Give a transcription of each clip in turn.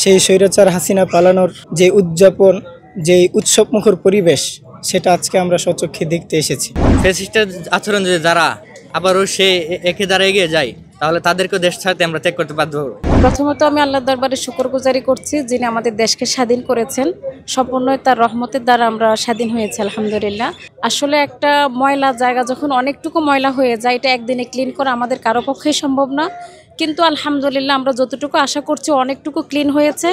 সেই স্বৈরাচার হাসিনা পালানোর যে উদযাপন, যে উৎসবমুখর পরিবেশ, সেটা আজকে আমরা স্বচক্ষে দেখতে এসেছি। ফ্যাসিস্টের আচরণ যদি যারা আবারও সে একে দ্বারা এগিয়ে যায়, তাহলে তাদেরকেও দেশ ছাড়তে আমরা ত্যাগ করতে বাধ্য হব। প্রথমত আমি আল্লাহর দরবারে শুকরগুজারি করছি, যিনি আমাদের দেশকে স্বাধীন করেছেন। সম্পূর্ণ তার রহমতের দ্বারা আমরা স্বাধীন হয়েছি, আলহামদুলিল্লাহ। আসলে একটা ময়লা জায়গা যখন অনেকটুকু ময়লা হয়ে যায়, এটা একদিনে ক্লিন করা আমাদের কারো পক্ষেই সম্ভব না। কিন্তু আলহামদুলিল্লাহ আমরা যতটুকু আশা করছি অনেকটুকু ক্লিন হয়েছে।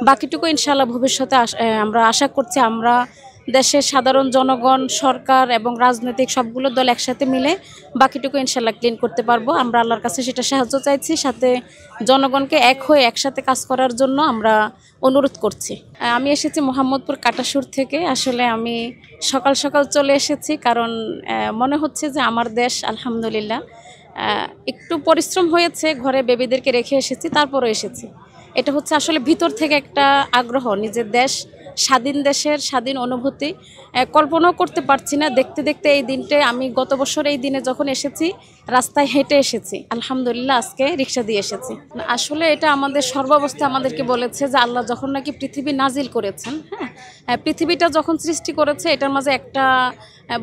বাকিটুকু ইনশাআল্লাহ ভবিষ্যতে আমরা আশা করছি আমরা দেশের সাধারণ জনগণ, সরকার এবং রাজনৈতিক সবগুলো দল একসাথে মিলে বাকিটুকু ইনশাল্লাহ ক্লিন করতে পারবো। আমরা আল্লাহর কাছে সেটা সাহায্য চাইছি, সাথে জনগণকে এক হয়ে একসাথে কাজ করার জন্য আমরা অনুরোধ করছি। আমি এসেছি মোহাম্মদপুর কাটাসুর থেকে। আসলে আমি সকাল সকাল চলে এসেছি, কারণ মনে হচ্ছে যে আমার দেশ আলহামদুলিল্লাহ একটু পরিশ্রম হয়েছে, ঘরে বেবিদেরকে রেখে এসেছি, তারপরও এসেছি। এটা হচ্ছে আসলে ভিতর থেকে একটা আগ্রহ, নিজের দেশ, স্বাধীন দেশের স্বাধীন অনুভূতি কল্পনাও করতে পারছি না। দেখতে দেখতে এই দিনটা, আমি গত বছর এই দিনে যখন এসেছি রাস্তায় হেঁটে এসেছি, আলহামদুলিল্লাহ আজকে রিক্সা দিয়ে এসেছি। আসলে এটা আমাদের সর্বাবস্থা আমাদেরকে বলেছে যে আল্লাহ যখন নাকি পৃথিবী নাজিল করেছেন, পৃথিবীটা যখন সৃষ্টি করেছে, এটার মাঝে একটা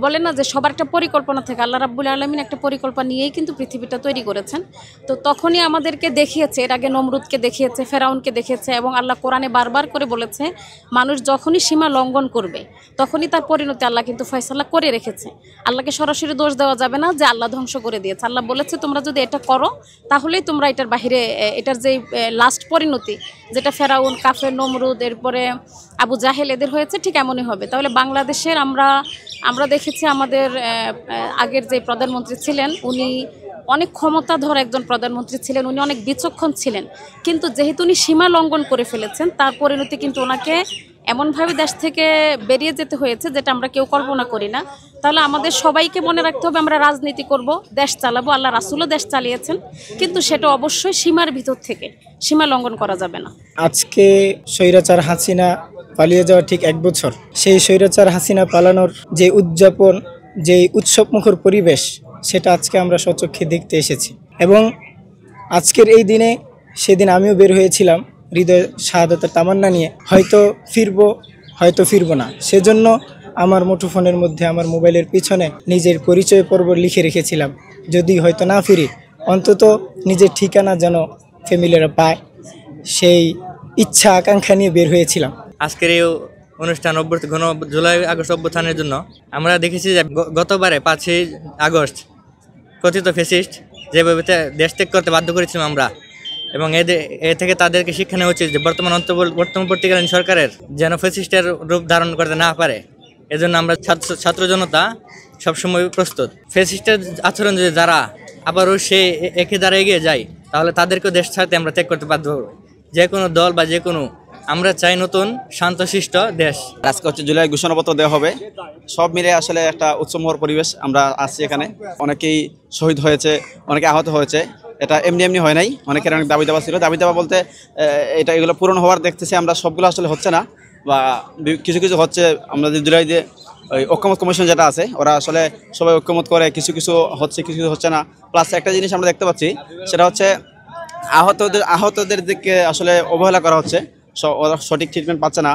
বলে না যে সবার একটা পরিকল্পনা থাকে। আল্লাহ রাব্বুল আলামিন একটা পরিকল্পনা নিয়েই কিন্তু পৃথিবীটা তৈরি করেছেন। তো তখনই আমাদেরকে দেখিয়েছে, এর আগে নমরুদকে দেখিয়েছে, ফেরাউনকে দেখিয়েছে, এবং আল্লাহ কোরআনে বারবার করে বলেছে মানুষ যখনই সীমা লঙ্ঘন করবে তখনই তার পরিণতি আল্লাহ কিন্তু ফয়সালা করে রেখেছে। আল্লাহকে সরাসরি দোষ দেওয়া যাবে না যে আল্লাহ ধ্বংস করে দিয়েছে। আল্লাহ বলেছে তোমরা যদি এটা করো তাহলেই তোমরা এটার বাহিরে, এটার যে লাস্ট পরিণতি যেটা ফেরাউন, কাফের, নমরুদ, এরপরে আবু জাহেল এদের হয়েছে, ঠিক এমনই হবে। তাহলে বাংলাদেশের আমরা দেখেছি আমাদের আগের যে প্রধানমন্ত্রী ছিলেন, উনি অনেক ক্ষমতাধর একজন প্রধানমন্ত্রী ছিলেন, উনি অনেক বিচক্ষণ ছিলেন, কিন্তু যেহেতু উনি সীমা লঙ্ঘন করে ফেলেছেন, তার পরিণতি কিন্তু ওনাকে এমনভাবে দেশ থেকে বেরিয়ে যেতে হয়েছে যেটা আমরা কেউ কল্পনা করি না। তাহলে আমাদের সবাইকে মনে রাখতে হবে আমরা রাজনীতি করব, দেশ চালাবো, আল্লাহ রাসূলও দেশ চালিয়েছেন, কিন্তু সেটা অবশ্যই সীমার ভিতর থেকে, সীমা লঙ্ঘন করা যাবে না। আজকে স্বৈরাচার হাসিনা পালিয়ে যাওয়া ঠিক 1 বছর। সেই স্বৈরাচার হাসিনা পালানোর যে উদযাপন, যে উৎসবমুখর পরিবেশ, সেটা আজকে আমরা স্বচক্ষে দেখতে এসেছি। এবং আজকের এই দিনে, সেদিন আমিও বের হয়েছিলাম হৃদয় শাহাদাতের তামান্না নিয়ে, হয়তো ফিরবো, হয়তো ফিরবো না। সেজন্য আমার মুঠোফোনের মধ্যে, আমার মোবাইলের পিছনে নিজের পরিচয় পর্ব লিখে রেখেছিলাম, যদি হয়তো না ফিরি অন্তত নিজের ঠিকানা যেন ফ্যামিলিরা পায়, সেই ইচ্ছা আকাঙ্ক্ষা নিয়ে বের হয়েছিলাম। আজকের এই অনুষ্ঠান জুলাই আগস্ট অভ্যুত্থানের জন্য আমরা দেখেছি যে গতবারে 5ই আগস্ট কথিত ফ্যাসিস্ট যেভাবে দেশ ত্যাগ করতে বাধ্য করেছিলাম আমরা, এবং এ থেকে তাদেরকে শিক্ষা নেওয়া উচিত যে বর্তমানবর্তীকালীন সরকারের যেন ফ্যাসিস্টের রূপ ধারণ করতে না পারে। এজন্য আমরা ছাত্র জনতা সবসময় প্রস্তুত। ফ্যাসিস্টের আচরণ যদি যারা আবারও সে একে দ্বারা এগিয়ে যায়, তাহলে তাদেরকেও দেশ ছাড়তে আমরা ত্যাগ করতে বাধ্য হব। যে কোনো দল বা যে কোনো, আমরা চাই নতুন শান্তশিষ্ট দেশ। আজকে হচ্ছে জুলাই ঘোষণাপত্র দেওয়া হবে, সব মিলে আসলে একটা উৎসবমুখর পরিবেশ। আমরা আসছি এখানে, অনেকেই শহীদ হয়েছে, অনেকে আহত হয়েছে। এটা এমনি হয় নাই, অনেকের অনেক দাবি দাবা ছিল। দাবি দাবা বলতে এগুলো পূরণ হওয়ার দেখতেছি আমরা, সবগুলো আসলে হচ্ছে না, বা কিছু কিছু হচ্ছে। আমরা যে জুলাই যে ওই ঐক্যমত কমিশন যেটা আছে, ওরা আসলে সবাই ঐক্যমত করে, কিছু কিছু হচ্ছে, কিছু কিছু হচ্ছে না। প্লাস একটা জিনিস আমরা দেখতে পাচ্ছি, সেটা হচ্ছে আহতদের দিকে আসলে অবহেলা করা হচ্ছে, ওরা সঠিক ট্রিটমেন্ট পাচ্ছে না।